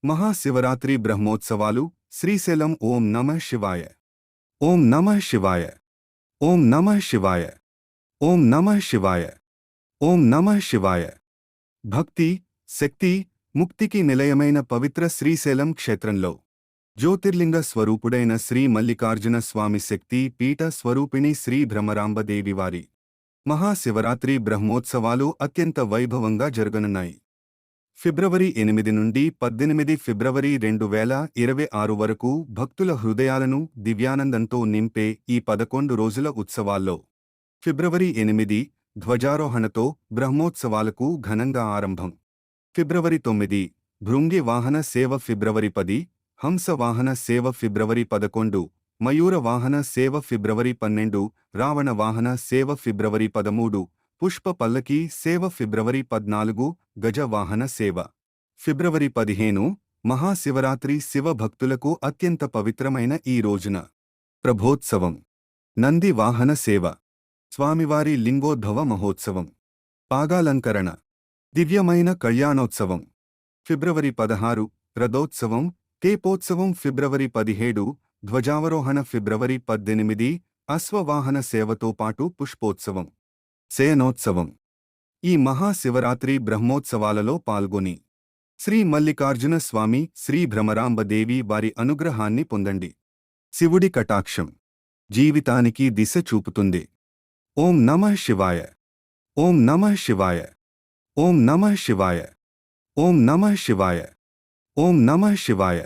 మహాశివరాత్రి బ్రహ్మోత్సవాలు శ్రీశైలం. ఓం నమః శివాయ. ఓం నమః శివాయ. ఓం నమః శివాయ. ఓం నమః శివాయ. ఓం నమః శివాయ. భక్తి, శక్తి, ముక్తికి నిలయమైన పవిత్ర శ్రీశైలం క్షేత్రంలో జ్యోతిర్లింగ స్వరూపుడైన శ్రీ మల్లికార్జున స్వామి శక్తి పీఠ స్వరూపిణి శ్రీ భ్రమరాంబదేవివారి మహాశివరాత్రి బ్రహ్మోత్సవాలు అత్యంత వైభవంగా జరగనున్నాయి. ఫిబ్రవరి 8 నుండి 18 ఫిబ్రవరి 2026 వరకు భక్తుల హృదయాలను దివ్యానందంతో నింపే ఈ 11 రోజుల ఉత్సవాల్లో ఫిబ్రవరి 8 ధ్వజారోహణతో బ్రహ్మోత్సవాలకు ఘనంగా ఆరంభం. ఫిబ్రవరి 9 భృంగి వాహన సేవ. ఫిబ్రవరి 10 హంస వాహన సేవ. ఫిబ్రవరి 11 మయూర వాహన సేవ. ఫిబ్రవరి 12 రావణ వాహన సేవ. ఫిబ్రవరి 13 పుష్ప పల్లకీ సేవ. ఫిబ్రవరి 14 గజ వాహన సేవ. ఫిబ్రవరి 15 మహాశివరాత్రి శివ భక్తులకు అత్యంత పవిత్రమైన ఈ రోజున ప్రభోత్సవం, నంది వాహన సేవ, స్వామివారి లింగోద్భవ మహోత్సవం, పాగాలంకరణ, దివ్యమైన కళ్యాణోత్సవం. ఫిబ్రవరి 16 రథోత్సవం, తెప్పోత్సవం. ఫిబ్రవరి 17 ధ్వజావరోహణ. ఫిబ్రవరి 18 అశ్వవాహన సేవతో పాటు పుష్పోత్సవం, శయనోత్సవం. ఈ మహాశివరాత్రి బ్రహ్మోత్సవాలలో పాల్గొని శ్రీ మల్లికార్జున స్వామి, శ్రీ భ్రమరాంబదేవి వారి అనుగ్రహాన్ని పొందండి. శివుడి కటాక్షం జీవితానికి దిశ చూపుతుంది. ఓం నమః శివాయ. ఓం నమః శివాయ. ఓం నమః శివాయ. ఓం నమః శివాయ. ఓం నమః శివాయ.